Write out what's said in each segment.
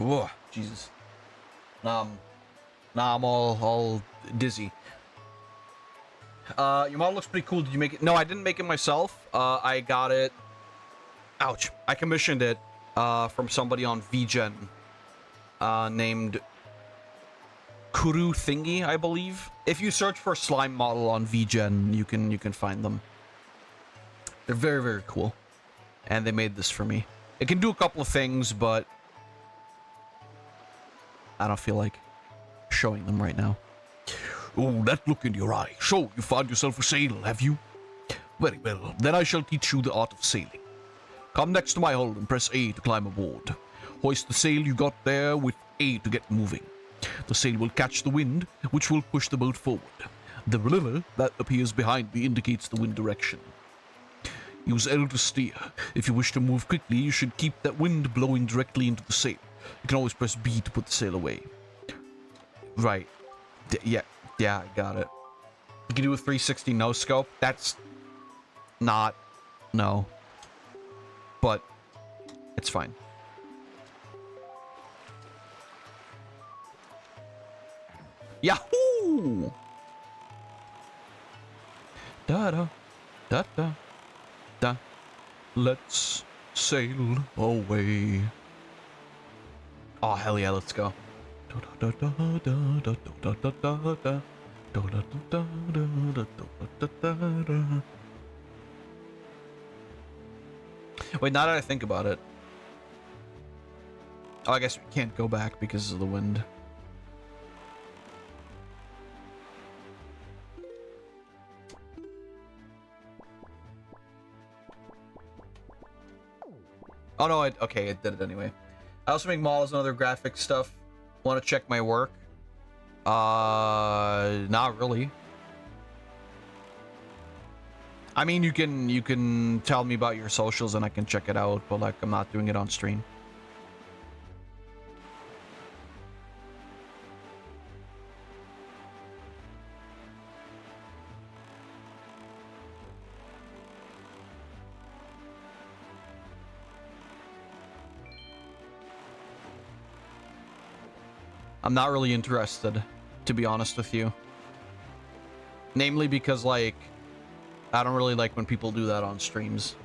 Whoa, Jesus. Nah, I'm all dizzy. Your model looks pretty cool. Did you make it? No, I didn't make it myself. I got it. Ouch. I commissioned it from somebody on VGen named KuruChuu, I believe. If you search for slime model on VGen, you can find them. They're very, very cool. And they made this for me. It can do a couple of things, but I don't feel like showing them right now. Oh, that look in your eye. So, you found yourself a sail, have you? Very well. Then I shall teach you the art of sailing. Come next to my hull and press A to climb aboard. Hoist the sail you got there with A to get moving. The sail will catch the wind, which will push the boat forward. The river that appears behind me indicates the wind direction. Use L to steer. If you wish to move quickly, you should keep that wind blowing directly into the sail. You can always press B to put the sail away. Right. Yeah, I got it. You can do a 360 no-scope. That's not... No. But it's fine. Yahoo! Da-da. Da-da. Da. Let's sail away. Oh, hell yeah, let's go. Wait, now that I think about it. Oh, I guess we can't go back because of the wind. Oh no, okay, it did it anyway. I also make models and other graphic stuff. Want to check my work? Not really. I mean, you can tell me about your socials and I can check it out, but like I'm not doing it on stream. I'm not really interested, to be honest with you. Namely because, like, I don't really like when people do that on streams.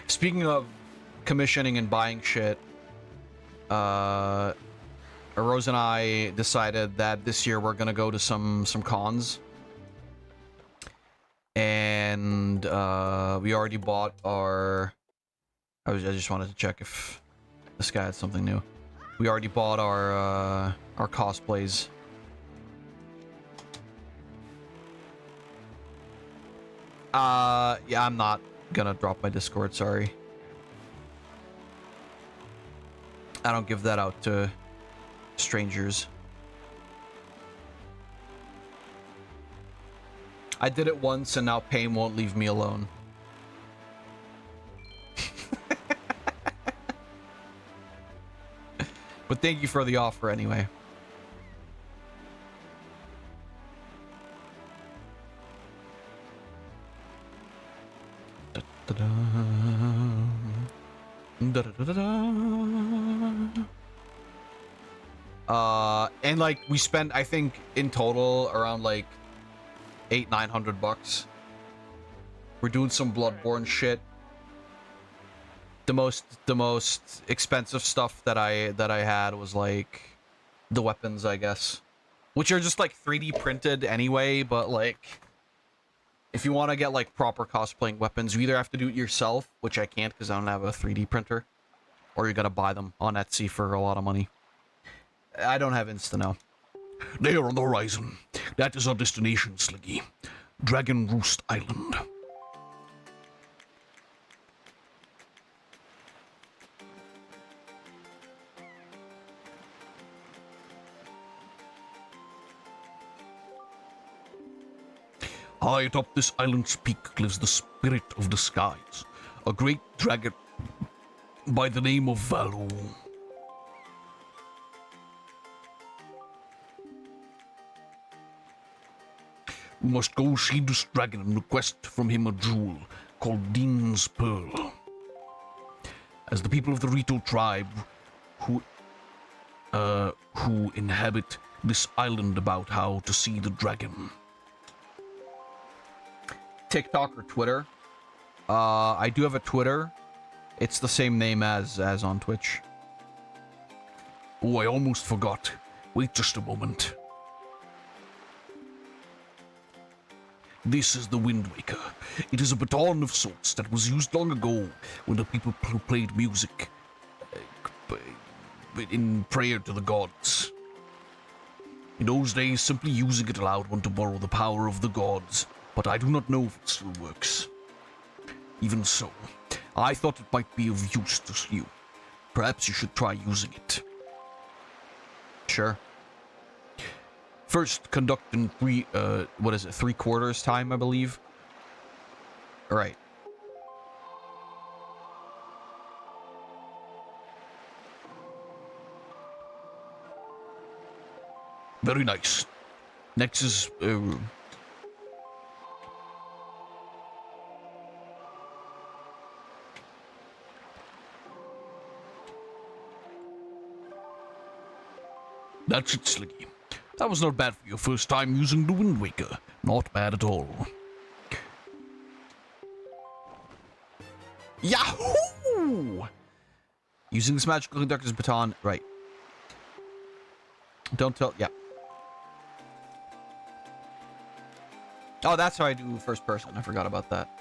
Speaking of commissioning and buying shit, Rose and I decided that this year we're gonna go to some cons. And we already bought our... I just wanted to check if this guy had something new. We already bought our cosplays. Yeah, I'm not gonna drop my Discord, sorry. I don't give that out to strangers. I did it once and now pain won't leave me alone. But thank you for the offer anyway. And like we spent, I think in total around like $800-900. We're doing some Bloodborne shit. The most expensive stuff that I had was like the weapons, I guess, which are just like 3D printed anyway. But like, if you want to get like proper cosplaying weapons, you either have to do it yourself, which I can't because I don't have a 3D printer, or you gotta buy them on Etsy for a lot of money. I don't have Insta now. There on the horizon. That is our destination, Sliggy. Dragon Roost Island. High atop this island's peak lives the spirit of the skies, a great dragon by the name of Valor. We must go see this dragon and request from him a jewel called Dean's Pearl. As the people of the Rito tribe who inhabit this island about how to see the dragon. TikTok or Twitter? I do have a Twitter. It's the same name as on Twitch. Oh, I almost forgot. Wait just a moment. This is the Wind Waker. It is a baton of sorts that was used long ago when the people played music in prayer to the gods. In those days, simply using it allowed one to borrow the power of the gods, but I do not know if it still works. Even so, I thought it might be of use to you. Perhaps you should try using it. Sure. First, conduct in 3/4 time, I believe. All right. Very nice. Next is that's it, Sliggy. That was not bad for your first time using the Wind Waker. Not bad at all. Yahoo! Using this magical conductor's baton, right. Don't tell, yeah. Oh, that's how I do first person. I forgot about that.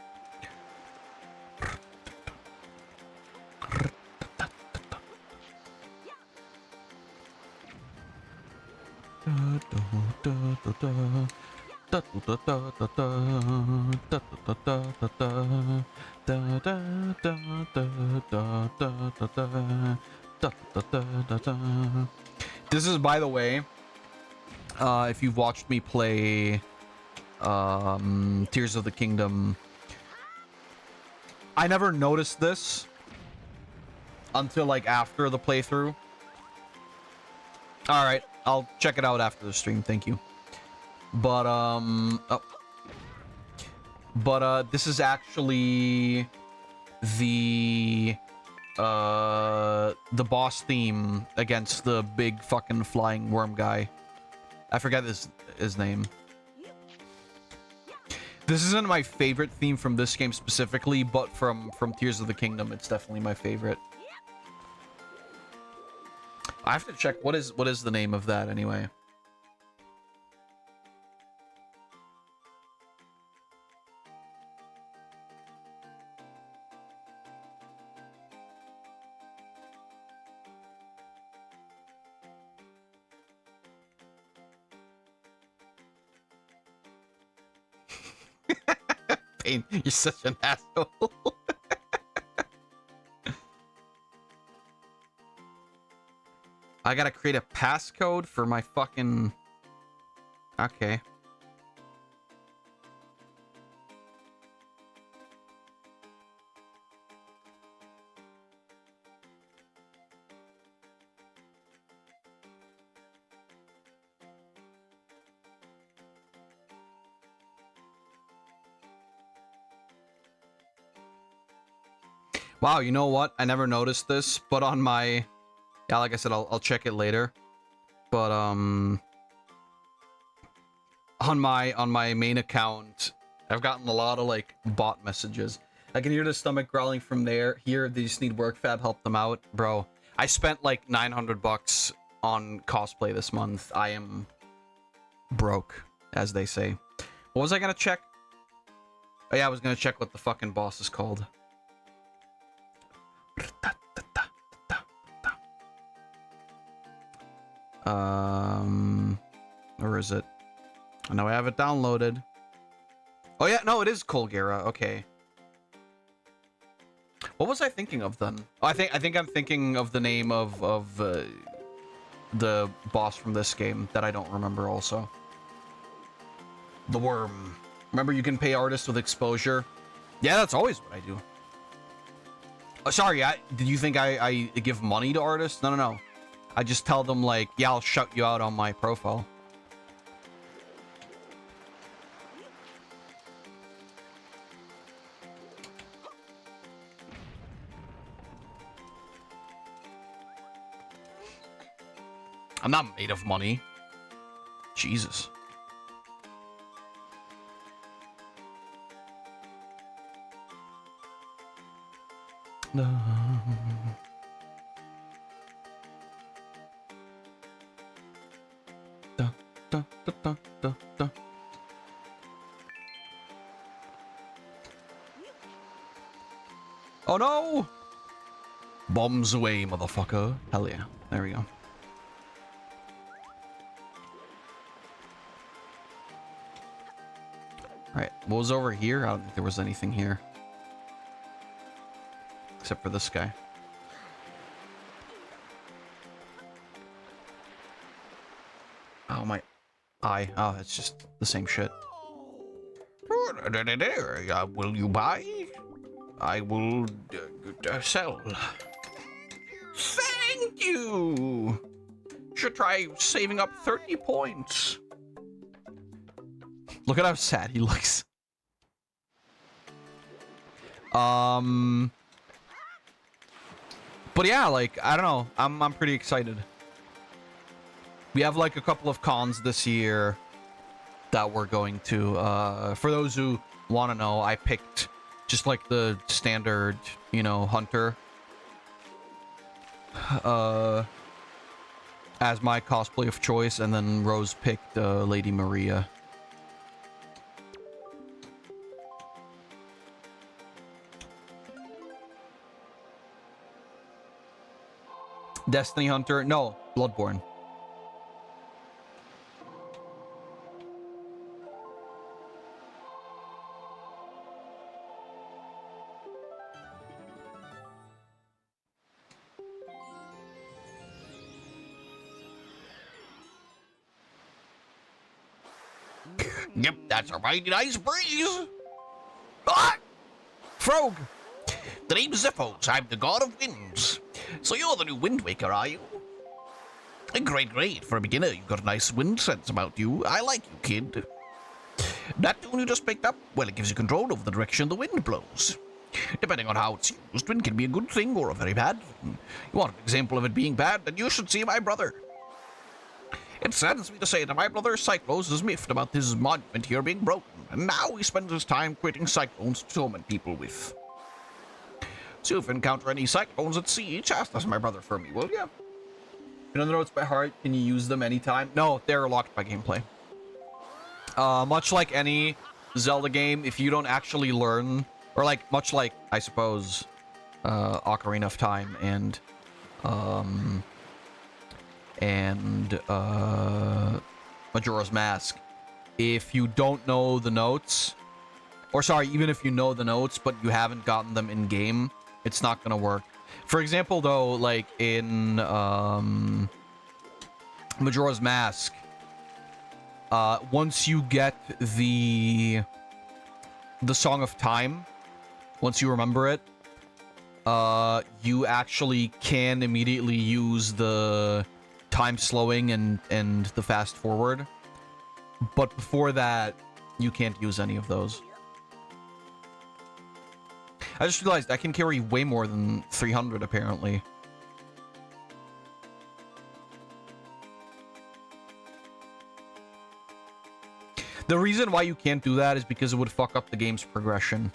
This is, by the way, if you've watched me play Tears of the Kingdom, I never noticed this until like after the playthrough. All right, I'll check it out after the stream. Thank you. But this is actually the boss theme against the big fucking flying worm guy. I forget his name. This isn't my favorite theme from this game specifically, but from Tears of the Kingdom, it's definitely my favorite. I have to check what is the name of that anyway. Pain, you're such an asshole. I gotta create a passcode for my fucking... Okay. Wow, you know what? I never noticed this, but on my... Yeah, like I said, I'll check it later. But on my main account, I've gotten a lot of like bot messages. I can hear the stomach growling from there. Here, they just need work fab, help them out, bro. I spent like $900 on cosplay this month. I am broke, as they say. What was I gonna check? Oh yeah, I was gonna check what the fucking boss is called. Or is it? I know I have it downloaded. Oh yeah, no, it is Colgera. Okay. What was I thinking of then? Oh, I think I'm thinking of the name of the boss from this game that I don't remember also. The worm. Remember, you can pay artists with exposure. Yeah, that's always what I do. Oh, sorry, did you think I give money to artists? No. I just tell them, like, yeah, I'll shout you out on my profile. I'm not made of money. Jesus. No. Da, da, da, da, da, da. Oh no! Bombs away, motherfucker. Hell yeah. There we go. Alright, what was over here? I don't think there was anything here. Except for this guy. Oh, my eye. Oh, it's just the same shit. Will you buy? I will sell. Thank you! Should try saving up 30 points. Look at how sad he looks. But yeah, like, I don't know. I'm pretty excited. We have like a couple of cons this year that we're going to. For those who want to know, I picked just like the standard, you know, hunter as my cosplay of choice, and then Rose picked Lady Maria. Destiny Hunter? No, Bloodborne. Yep, that's a mighty nice breeze. Ah! Frog! The name's Zippos. I'm the god of winds. So you're the new Wind Waker, are you? Great, great. For a beginner, you've got a nice wind sense about you. I like you, kid. That tune you just picked up, well, it gives you control over the direction the wind blows. Depending on how it's used, wind can be a good thing or a very bad thing. You want an example of it being bad, then you should see my brother. It saddens me to say that my brother Cyclos is miffed about his monument here being broken, and now he spends his time creating cyclones to torment people with. So if you encounter any cyclones at sea, chastise my brother for me, will ya? You know the notes by heart, can you use them anytime? No, they're locked by gameplay. Much like any Zelda game, if you don't actually learn, or like, much like, I suppose, Ocarina of Time and Majora's Mask, if you don't know the notes, or sorry, even if you know the notes, but you haven't gotten them in-game, it's not gonna work. For example, though, like in Majora's Mask, once you get the Song of Time, once you remember it, you actually can immediately use the time slowing and the fast forward. But before that, you can't use any of those. I just realized I can carry way more than 300, apparently. The reason why you can't do that is because it would fuck up the game's progression.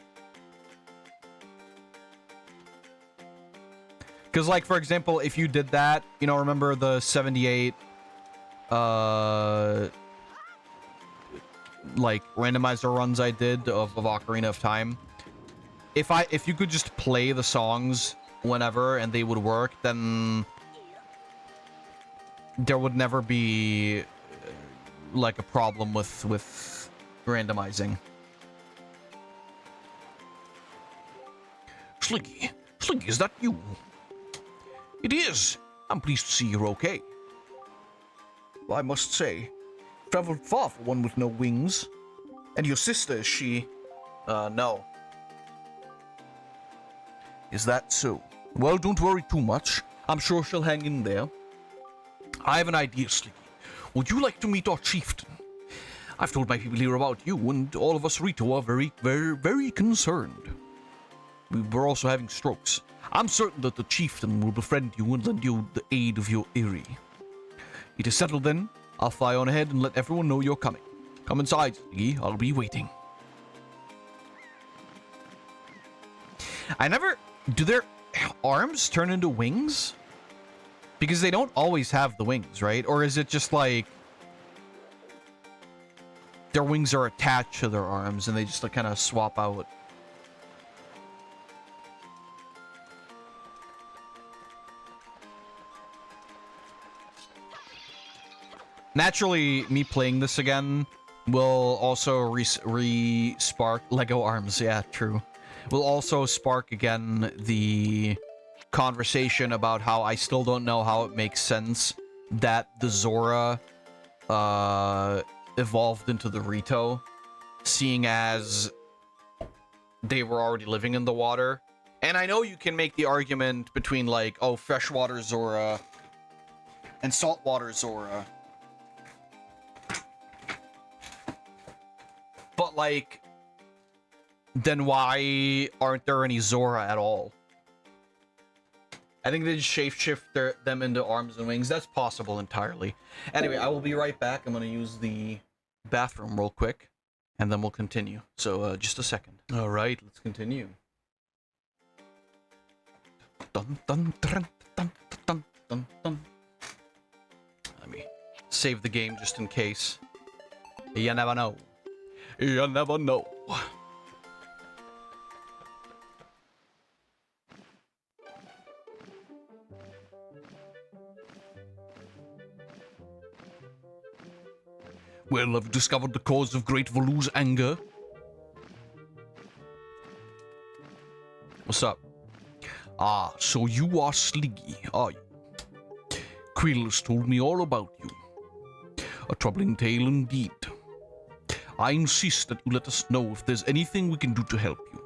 Because, like, for example, if you did that, you know, remember the 78, like, randomizer runs I did of Ocarina of Time? If you could just play the songs whenever and they would work, then there would never be like a problem with randomizing. Sliggy, is that you? It is. I'm pleased to see you're okay. Well, I must say, traveled far for one with no wings. And your sister, is she? No. Is that so? Well, don't worry too much. I'm sure she'll hang in there. I have an idea, Sliggy. Would you like to meet our chieftain? I've told my people here about you, and all of us Rito are very, very, very concerned. We're also having strokes. I'm certain that the chieftain will befriend you and lend you the aid of your Iri. It is settled then. I'll fly on ahead and let everyone know you're coming. Come inside, Sliggy. I'll be waiting. I never... Do their arms turn into wings? Because they don't always have the wings, right? Or is it just like... their wings are attached to their arms and they just like, kind of swap out? Naturally, me playing this again will also re-spark Lego arms. Yeah, true. Will also spark again the conversation about how I still don't know how it makes sense that the Zora evolved into the Rito, seeing as they were already living in the water. And I know you can make the argument between like, oh, freshwater Zora and saltwater Zora. But, like, then why aren't there any Zora at all? I think they just shapeshift them into arms and wings. That's possible entirely. Anyway, I will be right back. I'm going to use the bathroom real quick, and then we'll continue. So, just a second. All right, let's continue. Dun, dun, dun, dun, dun, dun, dun. Let me save the game just in case. You never know. You never know. Well, I've discovered the cause of Great Valu's anger. What's up? Ah, so you are Sliggy, are you? Quill's told me all about you. A troubling tale indeed. I insist that you let us know if there's anything we can do to help you.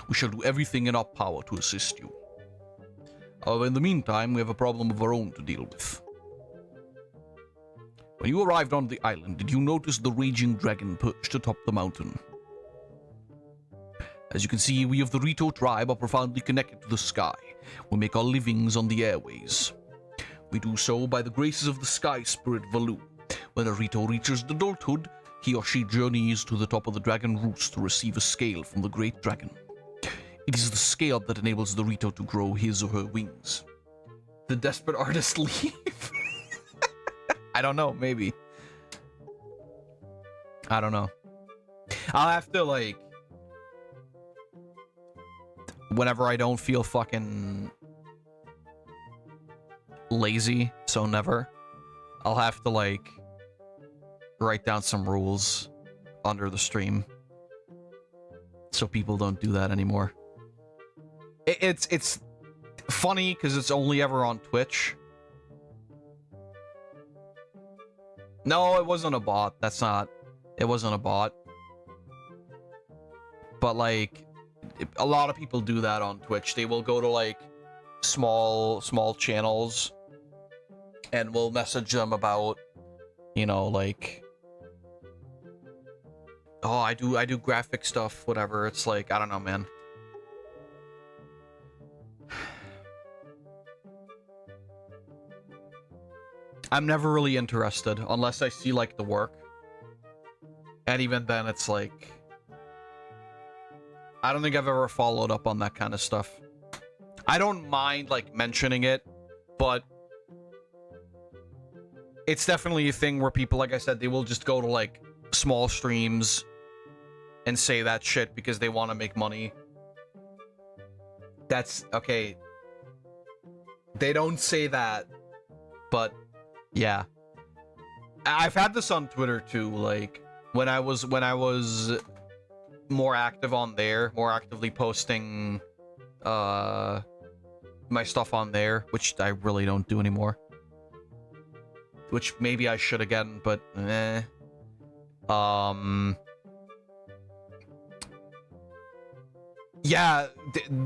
We shall do everything in our power to assist you. However, in the meantime, we have a problem of our own to deal with. When you arrived on the island, did you notice the raging dragon perched atop the mountain? As you can see, we of the Rito tribe are profoundly connected to the sky. We make our livings on the airways. We do so by the graces of the sky spirit Valu. When a Rito reaches adulthood, he or she journeys to the top of the dragon roost to receive a scale from the great dragon. It is the scale that enables the Rito to grow his or her wings. The desperate artist leave? I don't know, maybe. I don't know. I'll have to, like... whenever I don't feel fucking... lazy, so never, I'll have to, like... write down some rules under the stream so people don't do that anymore. It's funny because it's only ever on Twitch. No, it wasn't a bot. It wasn't a bot. But like, a lot of people do that on Twitch. They will go to like small channels and will message them about, you know, like, oh, I do graphic stuff, whatever. It's like, I don't know, man. I'm never really interested unless I see like the work. And even then it's like, I don't think I've ever followed up on that kind of stuff. I don't mind like mentioning it, but it's definitely a thing where people, like I said, they will just go to like small streams and say that shit because they want to make money. That's okay. They don't say that, but yeah. I've had this on Twitter too, like when I was more active on there, more actively posting my stuff on there, which I really don't do anymore. Which maybe I should again, but eh. Yeah,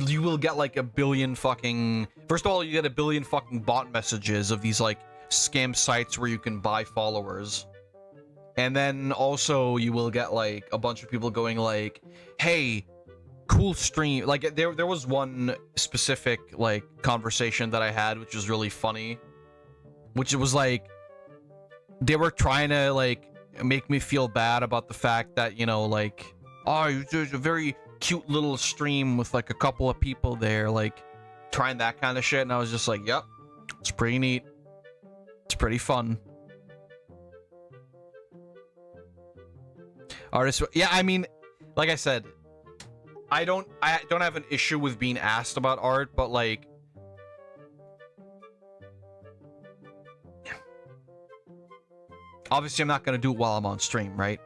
you will get like a billion fucking... First of all, you get a billion fucking bot messages of these like scam sites where you can buy followers. And then also you will get like a bunch of people going like, hey, cool stream. Like there was one specific like conversation that I had which was really funny. Which it was like, they were trying to, like, make me feel bad about the fact that, you know, like, oh, there's a very cute little stream with, like, a couple of people there, like, trying that kind of shit. And I was just like, yep, it's pretty neat. It's pretty fun. Artists, yeah, I mean, like I said, I don't have an issue with being asked about art, but like, obviously I'm not gonna do it while I'm on stream, right?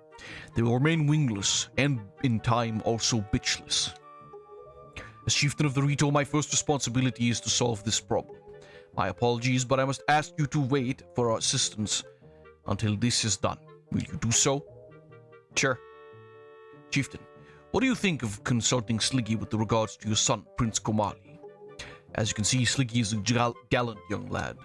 They will remain wingless and in time also bitchless. As chieftain of the Rito, my first responsibility is to solve this problem. My apologies, but I must ask you to wait for our assistance until this is done. Will you do so? Sure. Chieftain, what do you think of consulting Sliggy with regards to your son, Prince Komali? As you can see, Sliggy is a gallant young lad.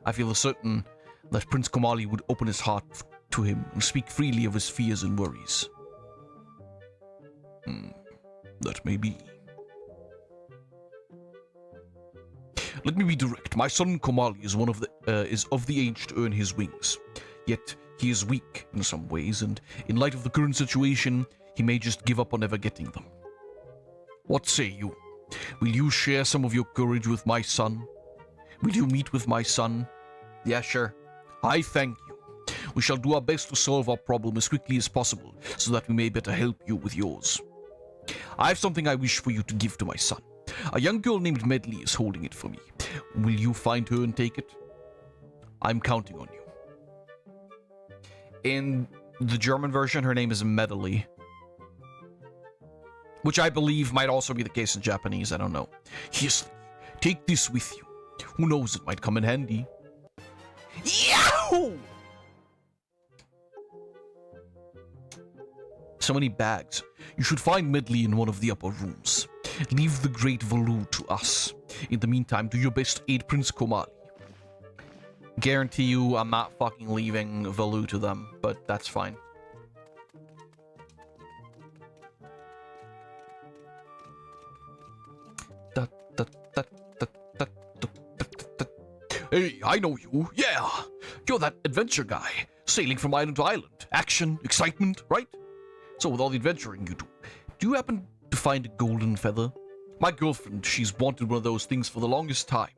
I feel certain that Prince Komali would open his heart to him and speak freely of his fears and worries. That may be. Let me be direct. My son Komali is is of the age to earn his wings. Yet he is weak in some ways, and in light of the current situation, he may just give up on ever getting them. What say you? Will you share some of your courage with my son? Will you meet with my son? Yeah, sure. I thank you. We shall do our best to solve our problem as quickly as possible, so that we may better help you with yours. I have something I wish for you to give to my son. A young girl named Medley is holding it for me. Will you find her and take it? I'm counting on you. In the German version, her name is Medley, which I believe might also be the case in Japanese. I don't know. Yes, take this with you. Who knows, it might come in handy. Yahoo! So many bags. You should find Medley in one of the upper rooms. Leave the great Valu to us. In the meantime, do your best to aid Prince Komali. Guarantee you I'm not fucking leaving Valu to them, but that's fine. Hey, I know you. Yeah, you're that adventure guy. Sailing from island to island. Action, excitement, right? So with all the adventuring you do you happen to find a golden feather? My girlfriend, she's wanted one of those things for the longest time.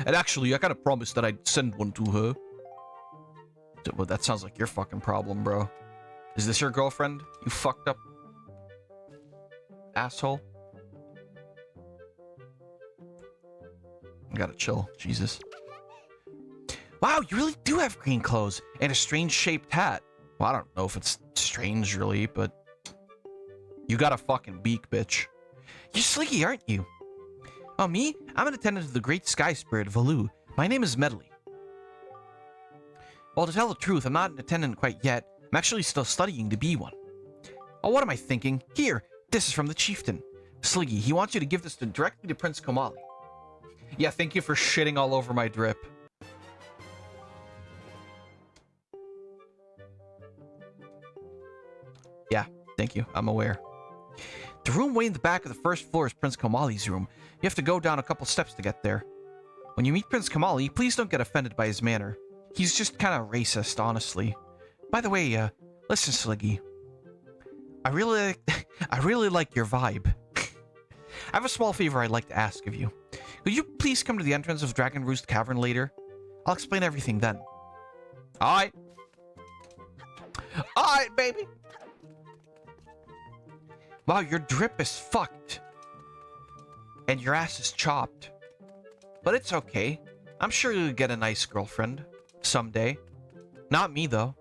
And actually, I kind of promised that I'd send one to her. Well, that sounds like your fucking problem, bro. Is this your girlfriend? You fucked up asshole. I gotta chill. Jesus. Wow, you really do have green clothes and a strange shaped hat. Well, I don't know if it's strange really, but you got a fucking beak, bitch. You're Sliggy, aren't you? Oh, me? I'm an attendant of the great sky spirit, Valu. My name is Medley. Well, to tell the truth, I'm not an attendant quite yet. I'm actually still studying to be one. Oh, what am I thinking? Here, this is from the chieftain. Sliggy, he wants you to give this directly to Prince Komali. Yeah, thank you for shitting all over my drip. Yeah, thank you. I'm aware. The room way in the back of the first floor is Prince Komali's room. You have to go down a couple steps to get there. When you meet Prince Komali, please don't get offended by his manner. He's just kind of racist, honestly. By the way, listen, Sliggy. I really like your vibe. I have a small favor I'd like to ask of you. Could you please come to the entrance of Dragon Roost Cavern later? I'll explain everything then. Alright. Alright, baby. Wow, your drip is fucked. And your ass is chopped. But it's okay. I'm sure you'll get a nice girlfriend. Someday. Not me, though.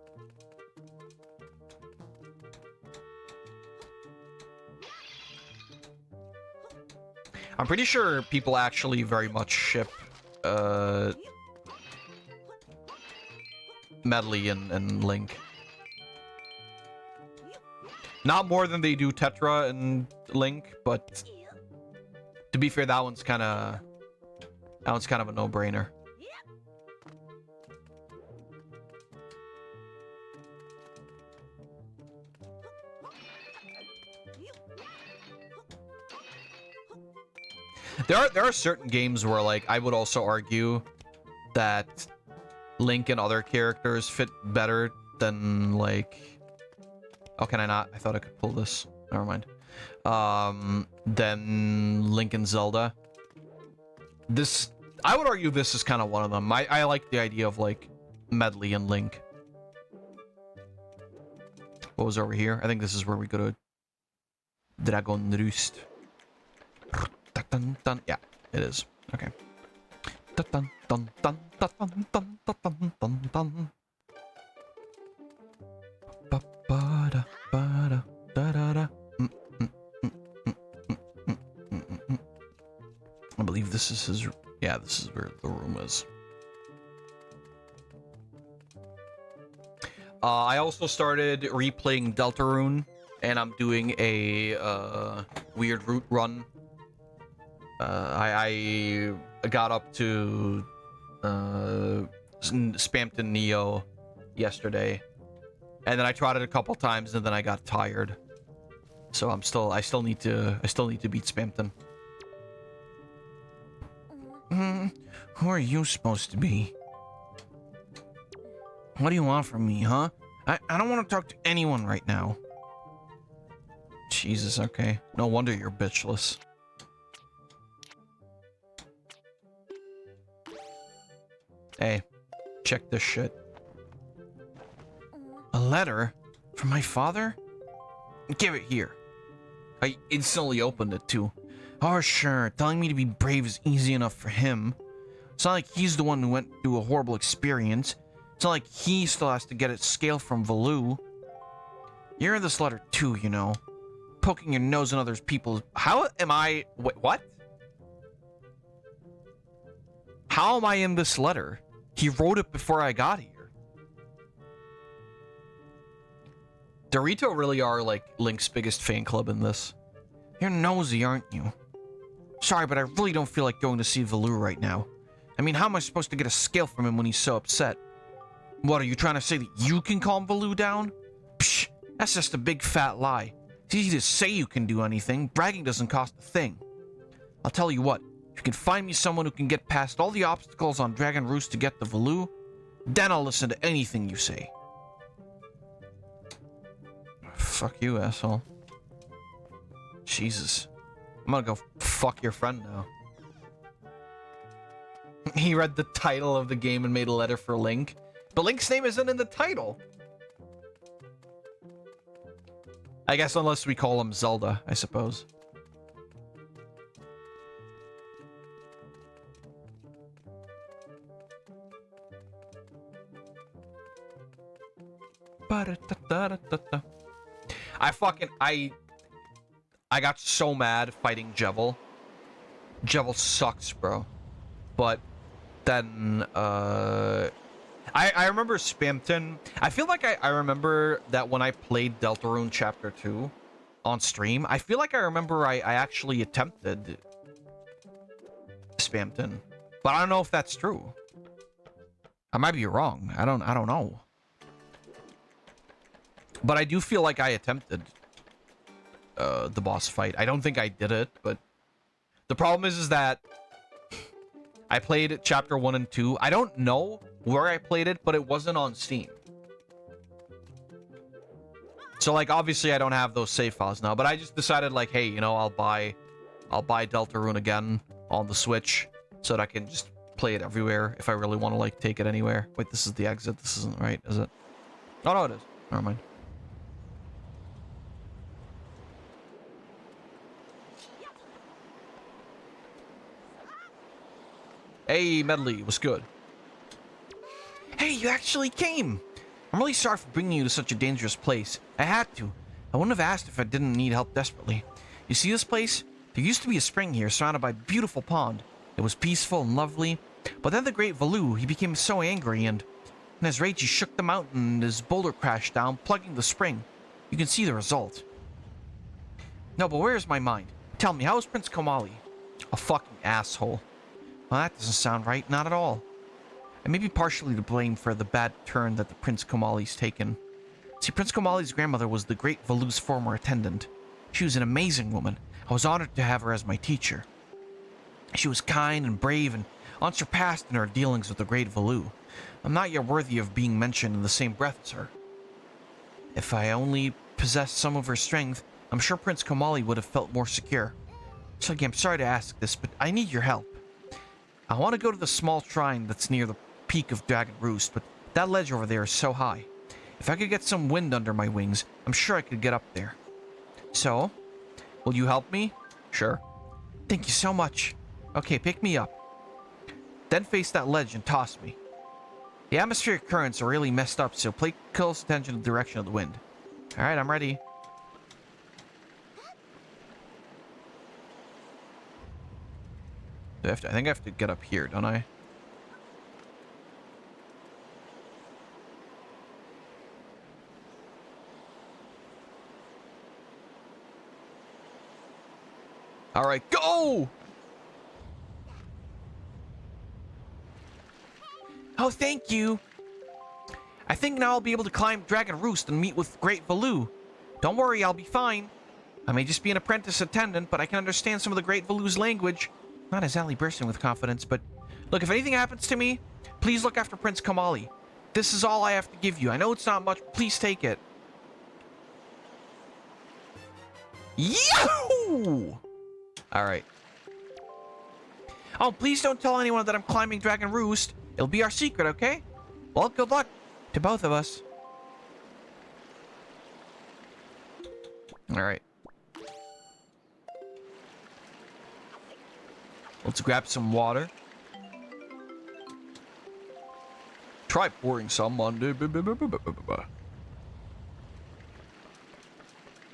I'm pretty sure people actually very much ship, Medley and Link. Not more than they do Tetra and Link, but to be fair, that one's kind of a no-brainer. There are certain games where, like, I would also argue that Link and other characters fit better than, like... Oh, can I not? I thought I could pull this. Never mind. Then Link and Zelda. This... I would argue this is kind of one of them. I like the idea of, like, Medley and Link. What was over here? I think this is where we go to Dragon Roost. Yeah, it is. Okay. I believe this is his... Yeah, this is where the room is. I also started replaying Deltarune, and I'm doing a weird route run. I got up to Spampton Neo yesterday, and then I tried it a couple times, and then I got tired. So I still need to beat Spampton. Who are you supposed to be? What do you want from me, huh? I don't want to talk to anyone right now. Jesus, okay. No wonder you're bitchless. Hey, check this shit. A letter? From my father? Give it here. I instantly opened it too. Oh sure, telling me to be brave is easy enough for him. It's not like he's the one who went through a horrible experience. It's not like he still has to get its scale from Valoo. You're in this letter too, you know. Poking your nose in other people's... How am I... Wait, what? How am I in this letter? He wrote it before I got here. Dorito really are, like, Link's biggest fan club in this. You're nosy, aren't you? Sorry, but I really don't feel like going to see Valoo right now. I mean, how am I supposed to get a scale from him when he's so upset? What, are you trying to say that you can calm Valoo down? Psh, that's just a big fat lie. It's easy to say you can do anything. Bragging doesn't cost a thing. I'll tell you what. If you can find me someone who can get past all the obstacles on Dragon Roost to get to Valoo, then I'll listen to anything you say. Fuck you, asshole. Jesus. I'm gonna go fuck your friend now. He read the title of the game and made a letter for Link. But Link's name isn't in the title. I guess unless we call him Zelda, I suppose. I got so mad fighting Jevil. Jevil sucks, bro. But then I remember Spampton. I feel like I remember that when I played Deltarune Chapter 2 on stream, I feel like I remember I actually attempted Spampton. But I don't know if that's true. I might be wrong. I don't know. But I do feel like I attempted the boss fight. I don't think I did it, but the problem is that I played Chapter 1 and 2. I don't know where I played it, but it wasn't on Steam. So, like, obviously I don't have those save files now, but I just decided, like, hey, you know, I'll buy Deltarune again on the Switch so that I can just play it everywhere if I really want to, like, take it anywhere. Wait, this is the exit. This isn't right, is it? Oh, no, it is. Never mind. Hey, Medley, what's good? Hey, you actually came! I'm really sorry for bringing you to such a dangerous place. I had to. I wouldn't have asked if I didn't need help desperately. You see this place? There used to be a spring here surrounded by a beautiful pond. It was peaceful and lovely. But then the great Valoo, he became so angry and in his rage he shook the mountain and his boulder crashed down, plugging the spring. You can see the result. No, but where is my mind? Tell me, how is Prince Komali? A fucking asshole. Well, that doesn't sound right, not at all. I may be partially to blame for the bad turn that the Prince Komali's taken. See, Prince Komali's grandmother was the great Valoo's former attendant. She was an amazing woman. I was honored to have her as my teacher. She was kind and brave and unsurpassed in her dealings with the great Valoo. I'm not yet worthy of being mentioned in the same breath as her. If I only possessed some of her strength, I'm sure Prince Komali would have felt more secure. Sliggy, I'm sorry to ask this, but I need your help. I want to go to the small shrine that's near the peak of Dragon Roost, but that ledge over there is so high. If I could get some wind under my wings, I'm sure I could get up there. So, will you help me? Sure. Thank you so much. Okay, pick me up. Then face that ledge and toss me. The atmospheric currents are really messed up, so pay close attention to the direction of the wind. Alright, I'm ready. I think I have to get up here, don't I? Alright, go! Oh, thank you. I think now I'll be able to climb Dragon Roost and meet with Great Valoo. Don't worry, I'll be fine. I may just be an apprentice attendant, but I can understand some of the Great Valoo's language. Not exactly bursting with confidence, but... Look, if anything happens to me, please look after Prince Komali. This is all I have to give you. I know it's not much, but please take it. Yahoo! Alright. Oh, please don't tell anyone that I'm climbing Dragon Roost. It'll be our secret, okay? Well, good luck to both of us. Alright. Let's grab some water. Try pouring some on the...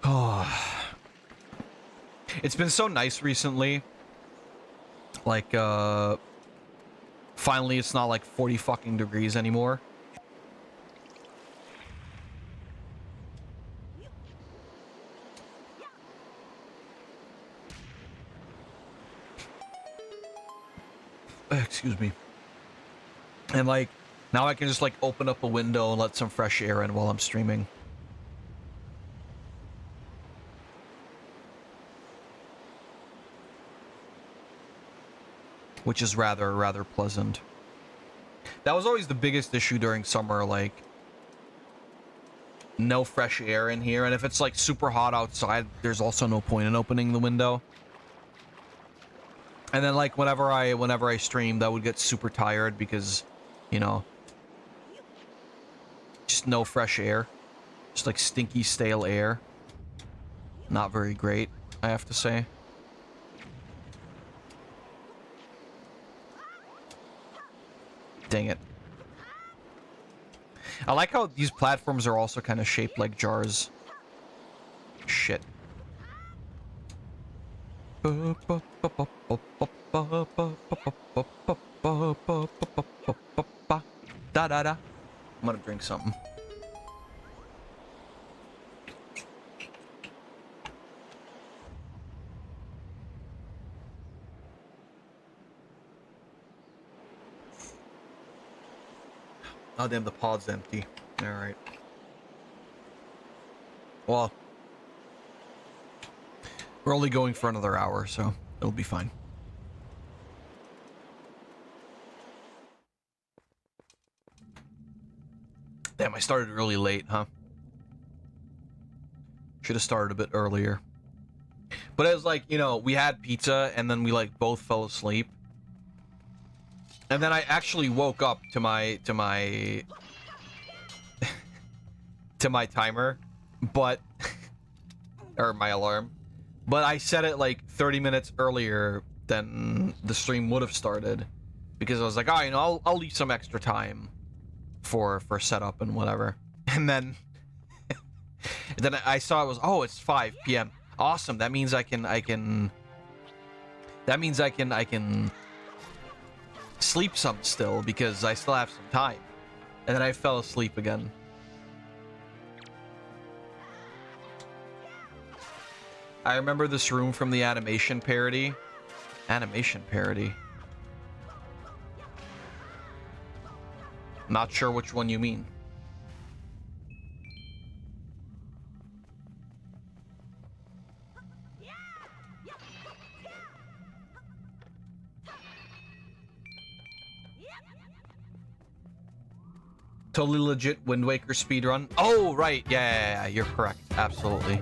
Oh. It's been so nice recently. Like, finally it's not like 40 fucking degrees anymore. Excuse me. And like, now I can just like open up a window and let some fresh air in while I'm streaming. Which is rather pleasant. That was always the biggest issue during summer, like no fresh air in here, and if it's like super hot outside, there's also no point in opening the window. And then like whenever I streamed, I would get super tired because, you know, just no fresh air. Just like stinky, stale air. Not very great, I have to say. Dang it. I like how these platforms are also kind of shaped like jars. Shit. Da-da-da. I'm gonna drink something. Oh damn, the pod's empty. Alright. Well, we're only going for another hour, so it'll be fine. Damn, I started really late, huh? Should have started a bit earlier. But it was like, you know, we had pizza and then we like both fell asleep. And then I actually woke up to my to my timer, but or my alarm. But I set it like 30 minutes earlier than the stream would have started because I was like, oh, you know, I'll leave some extra time for setup and whatever. And then I saw it was, oh, it's 5 p.m. Awesome. That means I can sleep some still because I still have some time. And then I fell asleep again. I remember this room from the animation parody. Animation parody. Not sure which one you mean. Totally legit Wind Waker speedrun. Oh, right. Yeah, you're correct. Absolutely.